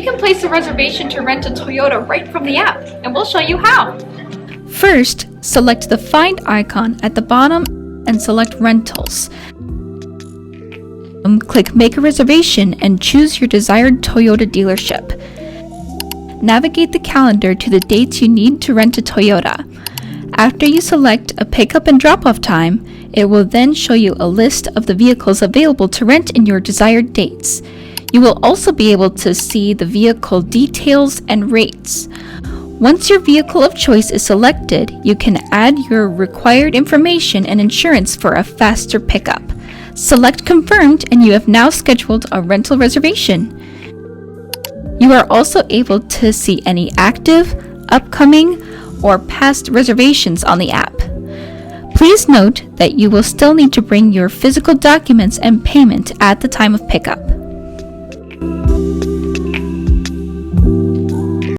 You can place a reservation to rent a Toyota right from the app, and we'll show you how. First, select the Find icon at the bottom and select Rentals. Click Make a Reservation and choose your desired Toyota dealership. Navigate the calendar to the dates you need to rent a Toyota. After you select a pickup and drop-off time, it will then show you a list of the vehicles available to rent in your desired dates. You will also be able to see the vehicle details and rates. Once your vehicle of choice is selected, you can add your required information and insurance for a faster pickup. Select Confirmed and you have now scheduled a rental reservation. You are also able to see any active, upcoming, or past reservations on the app. Please note that you will still need to bring your physical documents and payment at the time of pickup.